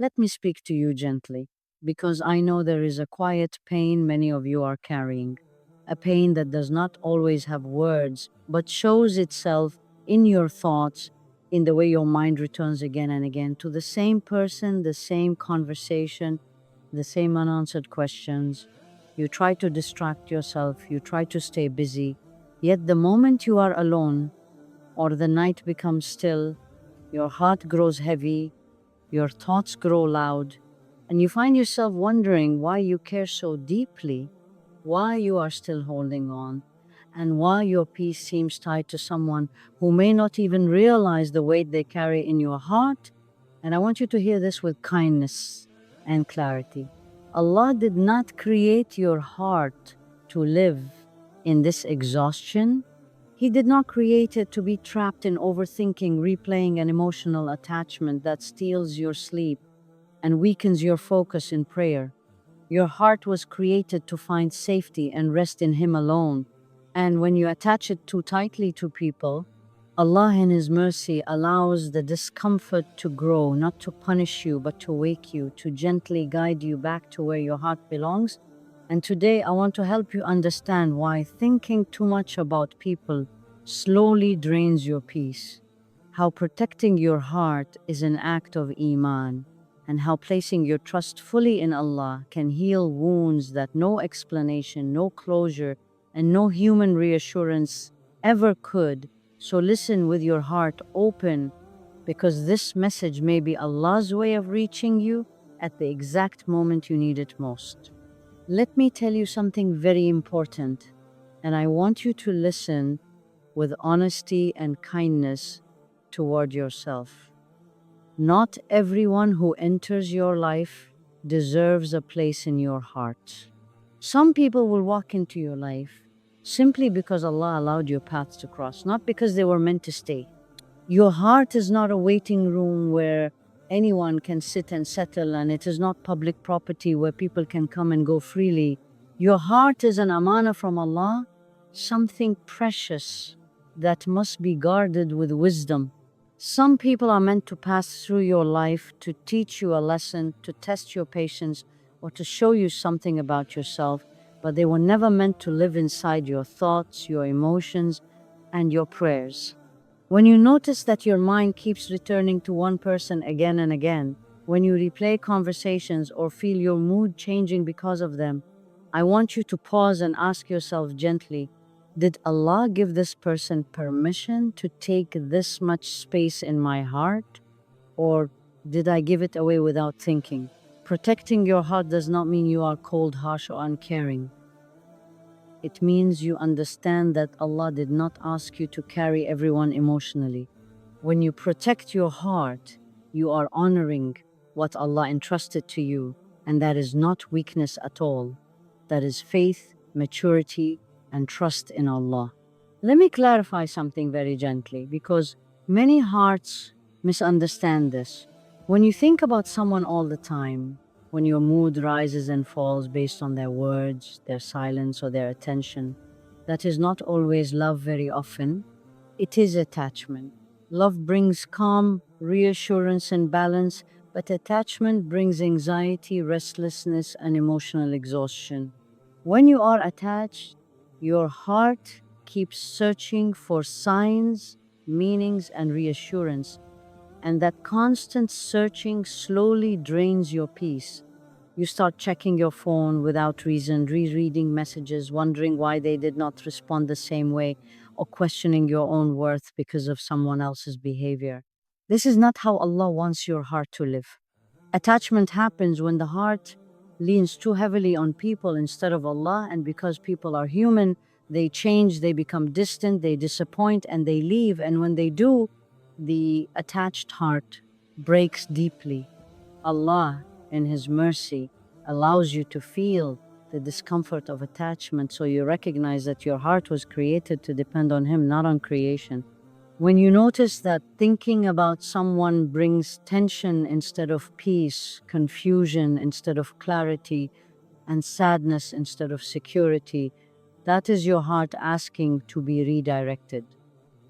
let me speak to you gently, because I know there is a quiet pain many of you are carrying, a pain that does not always have words, but shows itself in your thoughts, in the way your mind returns again and again to the same person, the same conversation, the same unanswered questions. You try to distract yourself, you try to stay busy, yet the moment you are alone or the night becomes still, your heart grows heavy, your thoughts grow loud, and you find yourself wondering why you care so deeply, why you are still holding on, and why your peace seems tied to someone who may not even realize the weight they carry in your heart. And I want you to hear this with kindness and clarity. Allah did not create your heart to live in this exhaustion. He did not create it to be trapped in overthinking, replaying an emotional attachment that steals your sleep and weakens your focus in prayer. Your heart was created to find safety and rest in Him alone. And when you attach it too tightly to people, Allah in His mercy allows the discomfort to grow, not to punish you, but to wake you, to gently guide you back to where your heart belongs. And today I want to help you understand why thinking too much about people slowly drains your peace, how protecting your heart is an act of Iman, and how placing your trust fully in Allah can heal wounds that no explanation, no closure, and no human reassurance ever could. So listen with your heart open, because this message may be Allah's way of reaching you at the exact moment you need it most. Let me tell you something very important, and I want you to listen with honesty and kindness toward yourself. Not everyone who enters your life deserves a place in your heart. Some people will walk into your life simply because Allah allowed your paths to cross, not because they were meant to stay. Your heart is not a waiting room where anyone can sit and settle, and it is not public property where people can come and go freely. Your heart is an amana from Allah, something precious that must be guarded with wisdom. Some people are meant to pass through your life to teach you a lesson, to test your patience, or to show you something about yourself, but they were never meant to live inside your thoughts, your emotions, and your prayers. When you notice that your mind keeps returning to one person again and again, when you replay conversations or feel your mood changing because of them, I want you to pause and ask yourself gently, did Allah give this person permission to take this much space in my heart? Or did I give it away without thinking? Protecting your heart does not mean you are cold, harsh, or uncaring. It means you understand that Allah did not ask you to carry everyone emotionally. When you protect your heart, you are honoring what Allah entrusted to you, and that is not weakness at all. That is faith, maturity, and trust in Allah. Let me clarify something very gently, because many hearts misunderstand this. When you think about someone all the time, when your mood rises and falls based on their words, their silence, or their attention, that is not always love very often. It is attachment. Love brings calm, reassurance, and balance, but attachment brings anxiety, restlessness, and emotional exhaustion. When you are attached, your heart keeps searching for signs, meanings, and reassurance, and that constant searching slowly drains your peace. You start checking your phone without reason, rereading messages, wondering why they did not respond the same way, or questioning your own worth because of someone else's behavior. This is not how Allah wants your heart to live. Attachment happens when the heart leans too heavily on people instead of Allah, and because people are human, they change, they become distant, they disappoint, and they leave. And when they do, the attached heart breaks deeply. Allah, in His mercy, allows you to feel the discomfort of attachment so you recognize that your heart was created to depend on Him, not on creation. When you notice that thinking about someone brings tension instead of peace, confusion instead of clarity, and sadness instead of security, that is your heart asking to be redirected.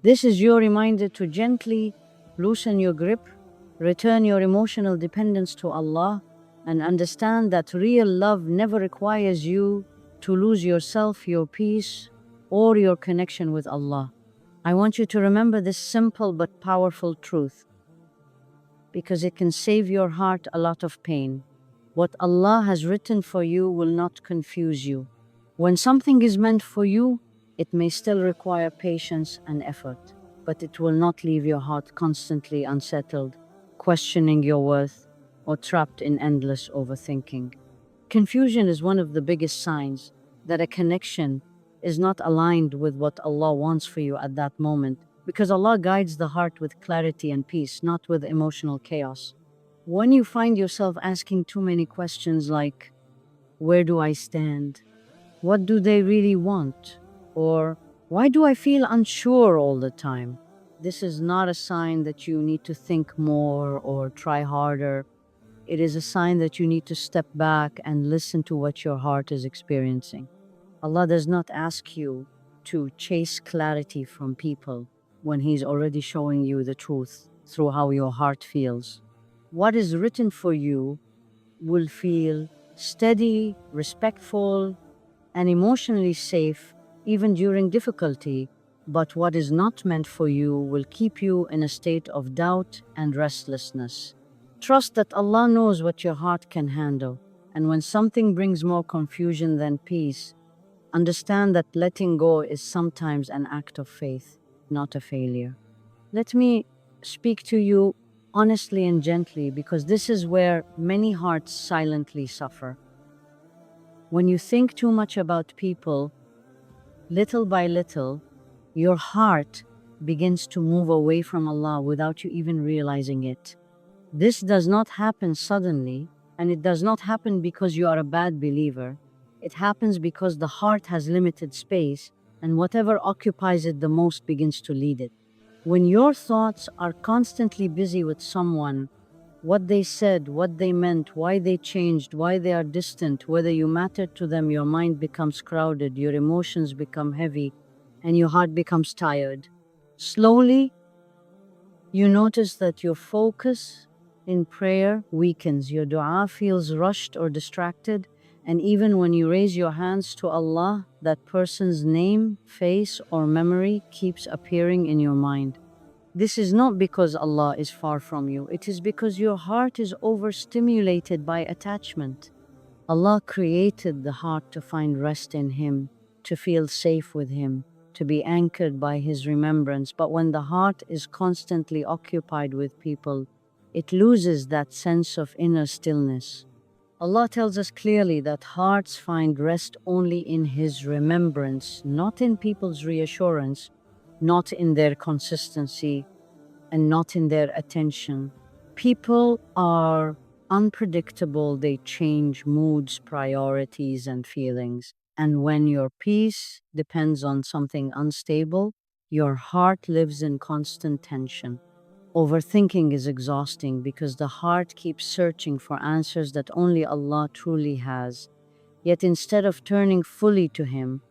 This is your reminder to gently loosen your grip, Return your emotional dependence to Allah and understand that real love never requires you to lose yourself, your peace, or your connection with Allah. I want you to remember this simple but powerful truth because it can save your heart a lot of pain. What Allah has written for you will not confuse you. When something is meant for you, it may still require patience and effort, but it will not leave your heart constantly unsettled, questioning your worth, or trapped in endless overthinking. Confusion is one of the biggest signs that a connection is not aligned with what Allah wants for you at that moment, because Allah guides the heart with clarity and peace, not with emotional chaos. When you find yourself asking too many questions like, where do I stand? What do they really want? Or why do I feel unsure all the time? This is not a sign that you need to think more or try harder. It is a sign that you need to step back and listen to what your heart is experiencing. Allah does not ask you to chase clarity from people when He's already showing you the truth through how your heart feels. What is written for you will feel steady, respectful, and emotionally safe even during difficulty, but what is not meant for you will keep you in a state of doubt and restlessness. Trust that Allah knows what your heart can handle, and when something brings more confusion than peace, understand that letting go is sometimes an act of faith, not a failure. Let me speak to you honestly and gently because this is where many hearts silently suffer. When you think too much about people, little by little, your heart begins to move away from Allah without you even realizing it. This does not happen suddenly, and it does not happen because you are a bad believer. It happens because the heart has limited space, and whatever occupies it the most begins to lead it. When your thoughts are constantly busy with someone, what they said, what they meant, why they changed, why they are distant, whether you matter to them, your mind becomes crowded, your emotions become heavy, and your heart becomes tired. Slowly, you notice that your focus in prayer weakens, your dua feels rushed or distracted, and even when you raise your hands to Allah, that person's name, face, or memory keeps appearing in your mind. This is not because Allah is far from you, it is because your heart is overstimulated by attachment. Allah created the heart to find rest in Him, to feel safe with Him, to be anchored by His remembrance. But when the heart is constantly occupied with people, it loses that sense of inner stillness. Allah tells us clearly that hearts find rest only in His remembrance, not in people's reassurance, not in their consistency, and not in their attention. People are unpredictable, they change moods, priorities, and feelings. And when your peace depends on something unstable, your heart lives in constant tension. Overthinking is exhausting because the heart keeps searching for answers that only Allah truly has. Yet instead of turning fully to Him,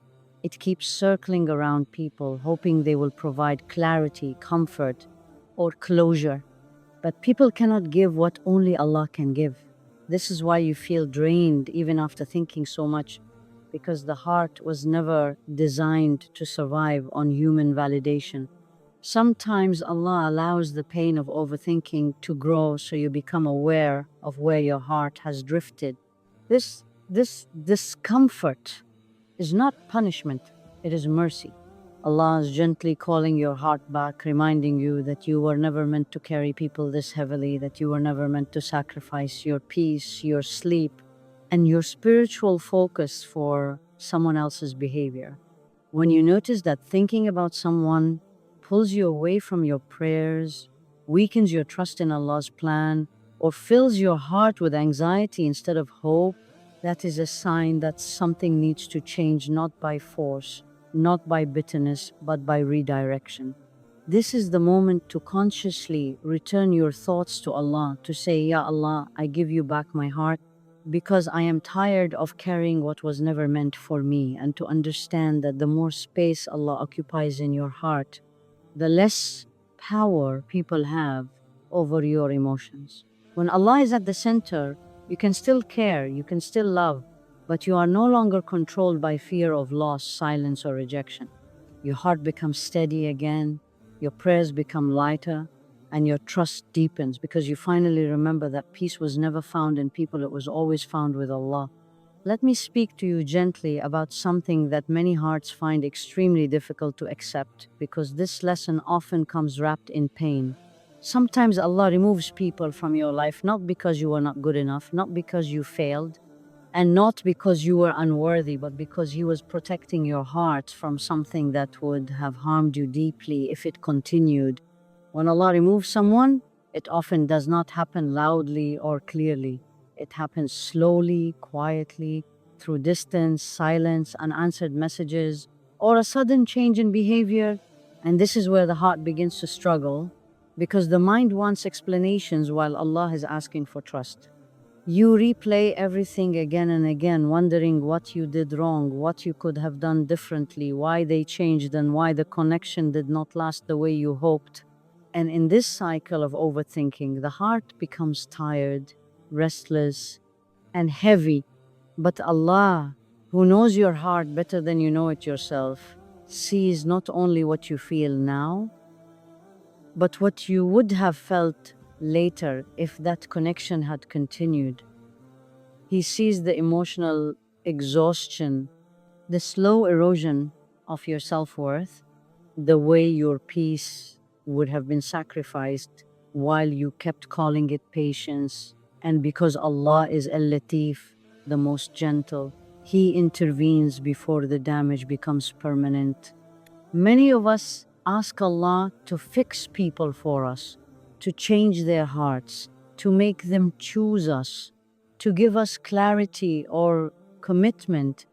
it keeps circling around people, hoping they will provide clarity, comfort, or closure. But people cannot give what only Allah can give. This is why you feel drained even after thinking so much, because the heart was never designed to survive on human validation. Sometimes Allah allows the pain of overthinking to grow so you become aware of where your heart has drifted. This discomfort is not punishment, it is mercy. Allah is gently calling your heart back, reminding you that you were never meant to carry people this heavily, that you were never meant to sacrifice your peace, your sleep, and your spiritual focus for someone else's behavior. When you notice that thinking about someone pulls you away from your prayers, weakens your trust in Allah's plan, or fills your heart with anxiety instead of hope, that is a sign that something needs to change, not by force, not by bitterness, but by redirection. This is the moment to consciously return your thoughts to Allah, to say, Ya Allah, I give you back my heart because I am tired of carrying what was never meant for me, and to understand that the more space Allah occupies in your heart, the less power people have over your emotions. When Allah is at the center, you can still care, you can still love, but you are no longer controlled by fear of loss, silence, or rejection. Your heart becomes steady again, your prayers become lighter, and your trust deepens because you finally remember that peace was never found in people, it was always found with Allah. Let me speak to you gently about something that many hearts find extremely difficult to accept because this lesson often comes wrapped in pain. Sometimes Allah removes people from your life not because you were not good enough, not because you failed, and not because you were unworthy, but because He was protecting your heart from something that would have harmed you deeply if it continued. When Allah removes someone, it often does not happen loudly or clearly. It happens slowly, quietly, through distance, silence, unanswered messages, or a sudden change in behavior. And this is where the heart begins to struggle because the mind wants explanations while Allah is asking for trust. You replay everything again and again, wondering what you did wrong, what you could have done differently, why they changed, and why the connection did not last the way you hoped. And in this cycle of overthinking, the heart becomes tired, restless, and heavy. But Allah, who knows your heart better than you know it yourself, sees not only what you feel now, but what you would have felt later if that connection had continued. He sees the emotional exhaustion, the slow erosion of your self worth, the way your peace would have been sacrificed while you kept calling it patience. And because Allah is Al Latif, the most gentle, He intervenes before the damage becomes permanent. Many of us ask Allah to fix people for us, to change their hearts, to make them choose us, to give us clarity or commitment.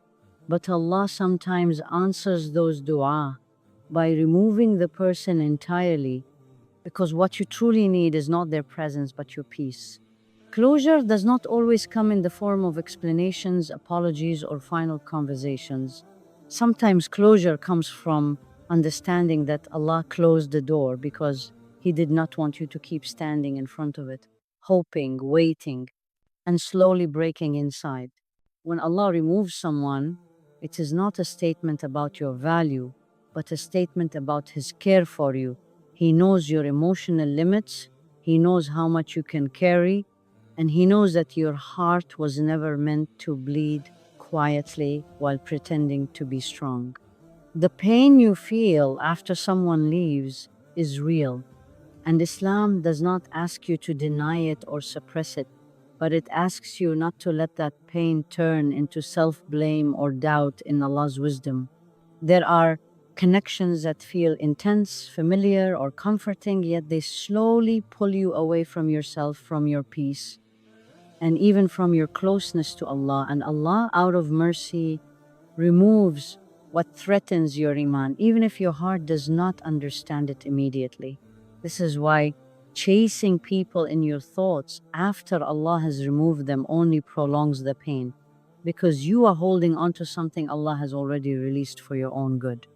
But Allah sometimes answers those dua by removing the person entirely, because what you truly need is not their presence but your peace. Closure does not always come in the form of explanations, apologies, or final conversations. Sometimes closure comes from understanding that Allah closed the door because He did not want you to keep standing in front of it, hoping, waiting, and slowly breaking inside. When Allah removes someone, it is not a statement about your value, but a statement about His care for you. He knows your emotional limits, He knows how much you can carry, and He knows that your heart was never meant to bleed quietly while pretending to be strong. The pain you feel after someone leaves is real, and Islam does not ask you to deny it or suppress it, but it asks you not to let that pain turn into self blame or doubt in Allah's wisdom. There are connections that feel intense, familiar, or comforting, yet they slowly pull you away from yourself, from your peace, and even from your closeness to Allah. And Allah, out of mercy, removes what threatens your Iman, even if your heart does not understand it immediately. This is why chasing people in your thoughts after Allah has removed them only prolongs the pain, because you are holding on to something Allah has already released for your own good.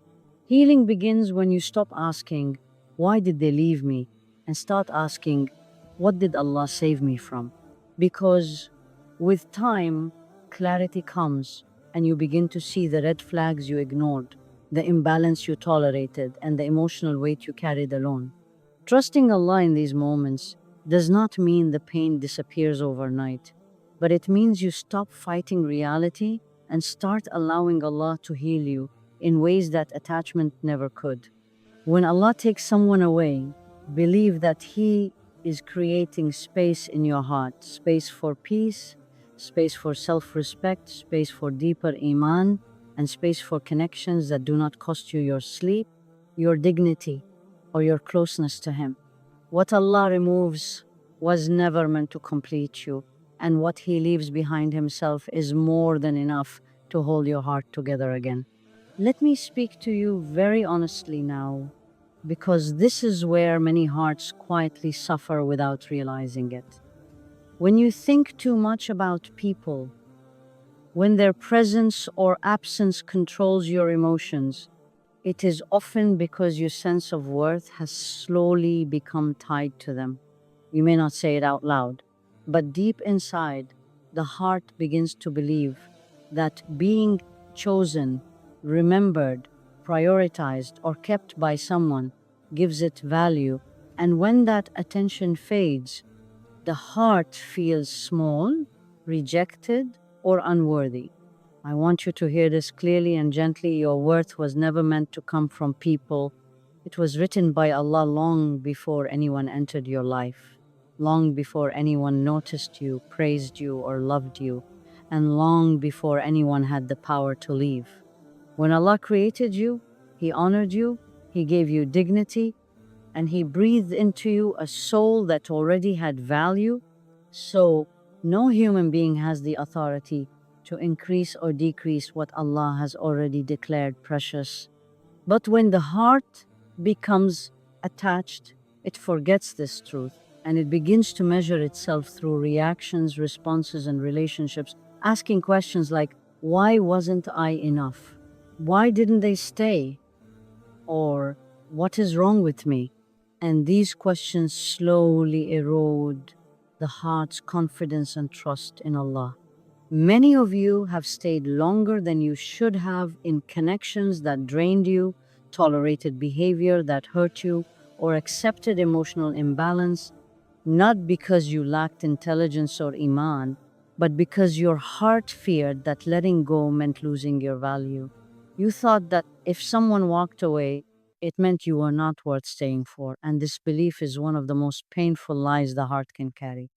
Healing begins when you stop asking, "Why did they leave me?" and start asking, "What did Allah save me from?" Because with time, clarity comes and you begin to see the red flags you ignored, the imbalance you tolerated, and the emotional weight you carried alone. Trusting Allah in these moments does not mean the pain disappears overnight, but it means you stop fighting reality and start allowing Allah to heal you in ways that attachment never could. When Allah takes someone away, believe that He is creating space in your heart, space for peace, space for self respect, space for deeper Iman, and space for connections that do not cost you your sleep, your dignity, or your closeness to Him. What Allah removes was never meant to complete you, and what He leaves behind Himself is more than enough to hold your heart together again. Let me speak to you very honestly now, because this is where many hearts quietly suffer without realizing it. When you think too much about people, when their presence or absence controls your emotions, it is often because your sense of worth has slowly become tied to them. You may not say it out loud, but deep inside, the heart begins to believe that being chosen, remembered, prioritized, or kept by someone gives it value. And when that attention fades, the heart feels small, rejected, or unworthy. I want you to hear this clearly and gently. Your worth was never meant to come from people. It was written by Allah long before anyone entered your life, long before anyone noticed you, praised you, or loved you, and long before anyone had the power to leave. When Allah created you, He honored you, He gave you dignity, and He breathed into you a soul that already had value. So, no human being has the authority to increase or decrease what Allah has already declared precious. But when the heart becomes attached, it forgets this truth and it begins to measure itself through reactions, responses, and relationships, asking questions like, why wasn't I enough? Why didn't they stay? Or, what is wrong with me? And these questions slowly erode the heart's confidence and trust in Allah. Many of you have stayed longer than you should have in connections that drained you, tolerated behavior that hurt you, or accepted emotional imbalance, not because you lacked intelligence or Iman, but because your heart feared that letting go meant losing your value. You thought that if someone walked away, it meant you were not worth staying for, and this belief is one of the most painful lies the heart can carry.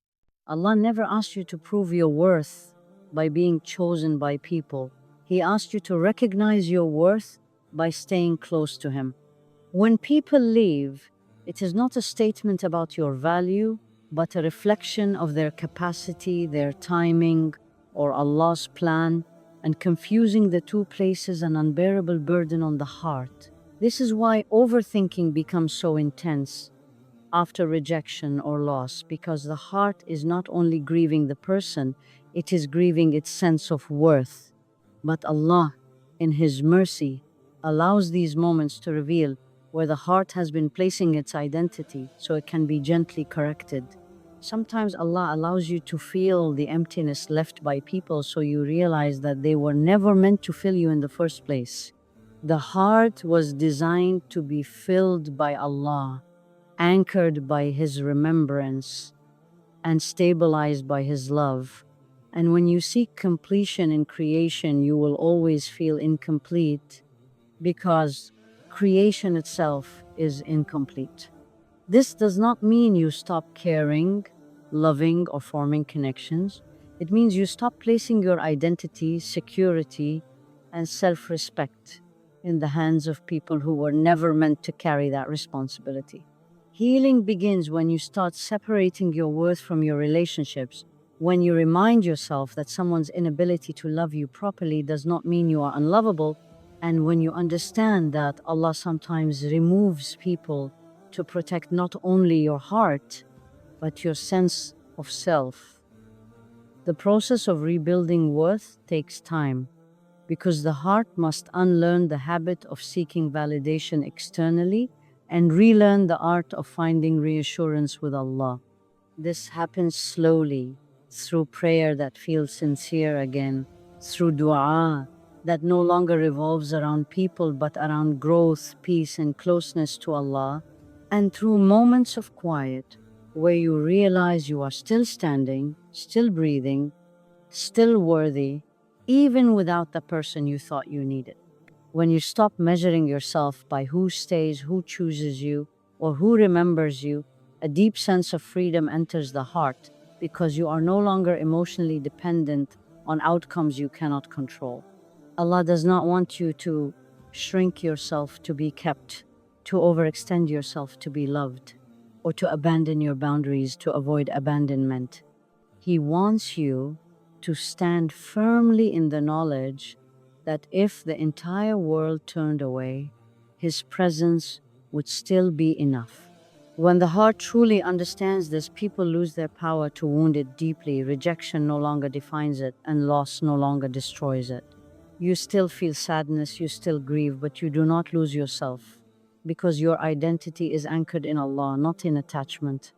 Allah never asked you to prove your worth by being chosen by people. He asked you to recognize your worth by staying close to Him. When people leave, it is not a statement about your value, but a reflection of their capacity, their timing, or Allah's plan, and confusing the two places an unbearable burden on the heart. This is why overthinking becomes so intense after rejection or loss, because the heart is not only grieving the person, it is grieving its sense of worth. But Allah, in His mercy, allows these moments to reveal where the heart has been placing its identity so it can be gently corrected. Sometimes Allah allows you to feel the emptiness left by people so you realize that they were never meant to fill you in the first place. The heart was designed to be filled by Allah, anchored by His remembrance, and stabilized by His love. And when you seek completion in creation, you will always feel incomplete because creation itself is incomplete. This does not mean you stop caring, loving, or forming connections. It means you stop placing your identity, security, and self respect in the hands of people who were never meant to carry that responsibility. Healing begins when you start separating your worth from your relationships, when you remind yourself that someone's inability to love you properly does not mean you are unlovable, and when you understand that Allah sometimes removes people to protect not only your heart, but your sense of self. The process of rebuilding worth takes time because the heart must unlearn the habit of seeking validation externally and relearn the art of finding reassurance with Allah. This happens slowly, through prayer that feels sincere again, through dua that no longer revolves around people but around growth, peace, and closeness to Allah, and through moments of quiet where you realize you are still standing, still breathing, still worthy, even without the person you thought you needed. When you stop measuring yourself by who stays, who chooses you, or who remembers you, a deep sense of freedom enters the heart because you are no longer emotionally dependent on outcomes you cannot control. Allah does not want you to shrink yourself to be kept, to overextend yourself to be loved, or to abandon your boundaries to avoid abandonment. He wants you to stand firmly in the knowledge that if the entire world turned away, His presence would still be enough. When the heart truly understands this, people lose their power to wound it deeply. Rejection no longer defines it, and loss no longer destroys it. You still feel sadness, you still grieve, but you do not lose yourself because your identity is anchored in Allah, not in attachment.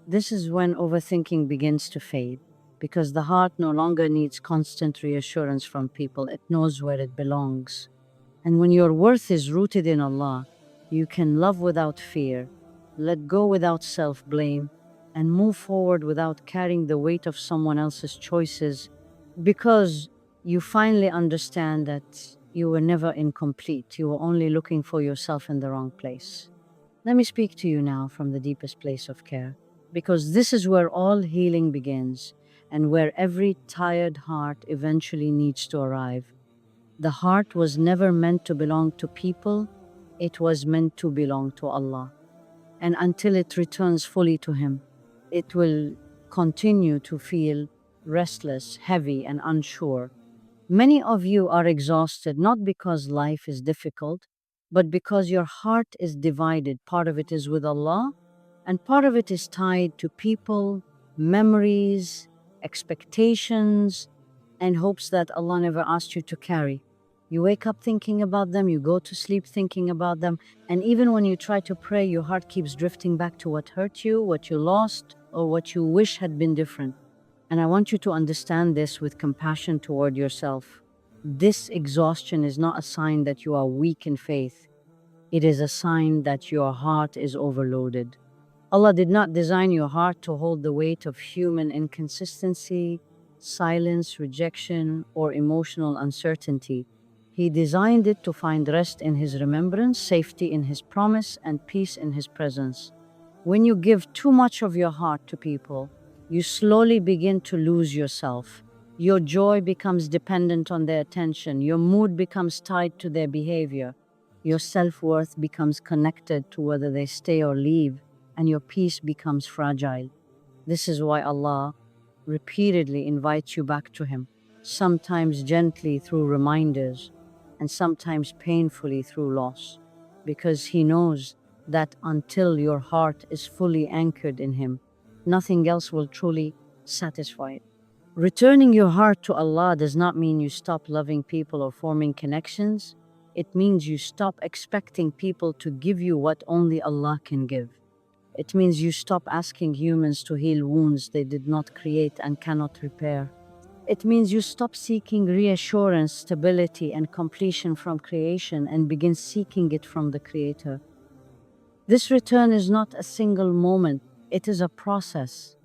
This is when overthinking begins to fade, because the heart no longer needs constant reassurance from people, it knows where it belongs. And when your worth is rooted in Allah, you can love without fear, let go without self blame, and move forward without carrying the weight of someone else's choices, because you finally understand that you were never incomplete. You were only looking for yourself in the wrong place. Let me speak to you now from the deepest place of care, because this is where all healing begins and where every tired heart eventually needs to arrive. The heart was never meant to belong to people, it was meant to belong to Allah. And until it returns fully to Him, it will continue to feel restless, heavy, and unsure. Many of you are exhausted not because life is difficult, but because your heart is divided. Part of it is with Allah, and part of it is tied to people, memories, expectations, and hopes that Allah never asked you to carry. You wake up thinking about them, you go to sleep thinking about them, and even when you try to pray, your heart keeps drifting back to what hurt you, what you lost, or what you wish had been different. And I want you to understand this with compassion toward yourself. This exhaustion is not a sign that you are weak in faith, it is a sign that your heart is overloaded. Allah did not design your heart to hold the weight of human inconsistency, silence, rejection, or emotional uncertainty. He designed it to find rest in His remembrance, safety in His promise, and peace in His presence. When you give too much of your heart to people, you slowly begin to lose yourself. Your joy becomes dependent on their attention, your mood becomes tied to their behavior, your self worth becomes connected to whether they stay or leave, and your peace becomes fragile. This is why Allah repeatedly invites you back to Him, sometimes gently through reminders, and sometimes painfully through loss, because He knows that until your heart is fully anchored in Him, nothing else will truly satisfy it. Returning your heart to Allah does not mean you stop loving people or forming connections. It means you stop expecting people to give you what only Allah can give. It means you stop asking humans to heal wounds they did not create and cannot repair. It means you stop seeking reassurance, stability, and completion from creation and begin seeking it from the Creator. This return is not a single moment, it is a process.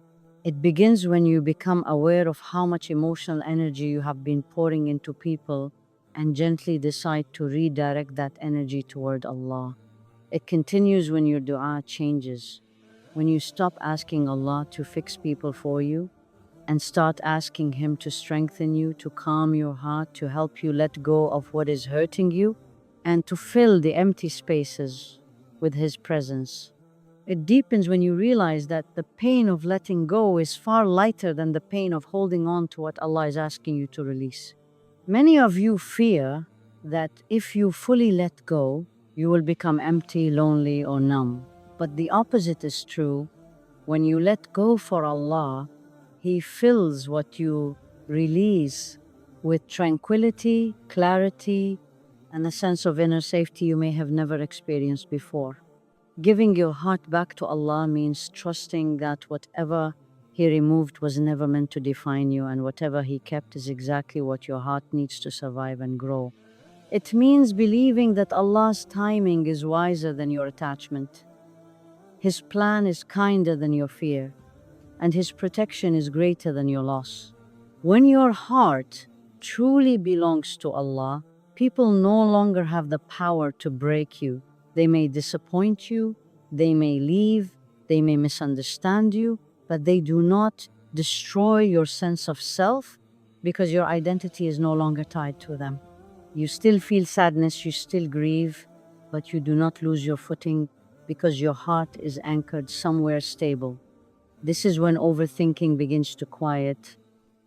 It begins when you become aware of how much emotional energy you have been pouring into people and gently decide to redirect that energy toward Allah. It continues when your dua changes, when you stop asking Allah to fix people for you and start asking Him to strengthen you, to calm your heart, to help you let go of what is hurting you, and to fill the empty spaces with His presence. It deepens when you realize that the pain of letting go is far lighter than the pain of holding on to what Allah is asking you to release. Many of you fear that if you fully let go, you will become empty, lonely, or numb. But the opposite is true. When you let go for Allah, He fills what you release with tranquility, clarity, and a sense of inner safety you may have never experienced before. Giving your heart back to Allah means trusting that whatever He removed was never meant to define you, and whatever He kept is exactly what your heart needs to survive and grow. It means believing that Allah's timing is wiser than your attachment. His plan is kinder than your fear, and His protection is greater than your loss. When your heart truly belongs to Allah, people no longer have the power to break you. They may disappoint you, they may leave, they may misunderstand you, but they do not destroy your sense of self because your identity is no longer tied to them. You still feel sadness, you still grieve, but you do not lose your footing because your heart is anchored somewhere stable. This is when overthinking begins to quiet,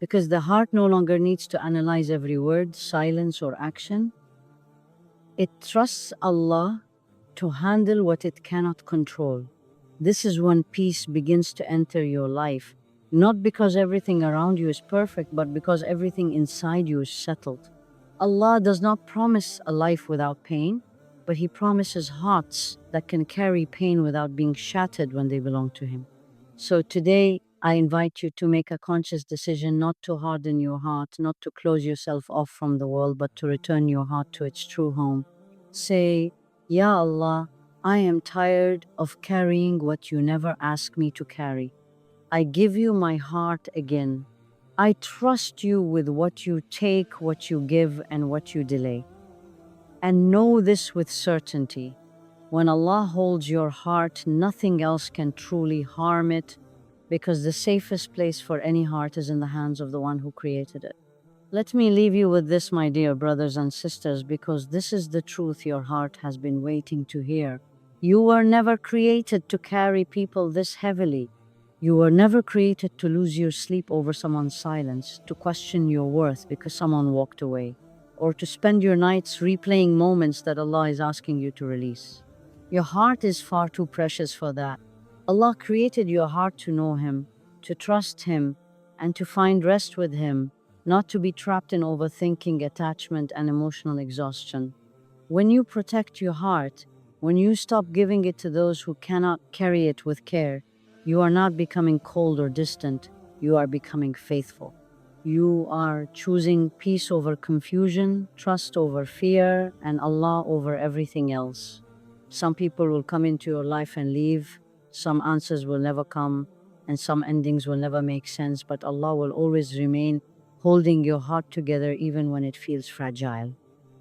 because the heart no longer needs to analyze every word, silence, or action. It trusts Allah to handle what it cannot control. This is when peace begins to enter your life, not because everything around you is perfect, but because everything inside you is settled. Allah does not promise a life without pain, but He promises hearts that can carry pain without being shattered when they belong to Him. So today, I invite you to make a conscious decision not to harden your heart, not to close yourself off from the world, but to return your heart to its true home. Say, Ya Allah, I am tired of carrying what you never asked me to carry. I give you my heart again. I trust you with what you take, what you give, and what you delay. And know this with certainty. When Allah holds your heart, nothing else can truly harm it, because the safest place for any heart is in the hands of the one who created it. Let me leave you with this, my dear brothers and sisters, because this is the truth your heart has been waiting to hear. You were never created to carry people this heavily. You were never created to lose your sleep over someone's silence, to question your worth because someone walked away, or to spend your nights replaying moments that Allah is asking you to release. Your heart is far too precious for that. Allah created your heart to know Him, to trust Him, and to find rest with Him, not to be trapped in overthinking, attachment, and emotional exhaustion. When you protect your heart, when you stop giving it to those who cannot carry it with care, you are not becoming cold or distant, you are becoming faithful. You are choosing peace over confusion, trust over fear, and Allah over everything else. Some people will come into your life and leave, some answers will never come, and some endings will never make sense, but Allah will always remain holding your heart together even when it feels fragile.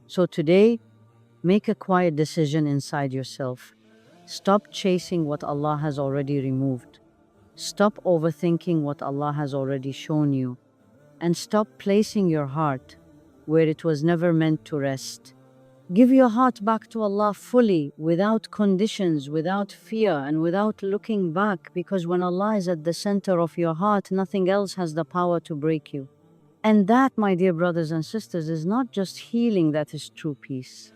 So today, make a quiet decision inside yourself. Stop chasing what Allah has already removed. Stop overthinking what Allah has already shown you. And stop placing your heart where it was never meant to rest. Give your heart back to Allah fully, without conditions, without fear, and without looking back, because when Allah is at the center of your heart, nothing else has the power to break you. And that, my dear brothers and sisters, is not just healing, that is true peace.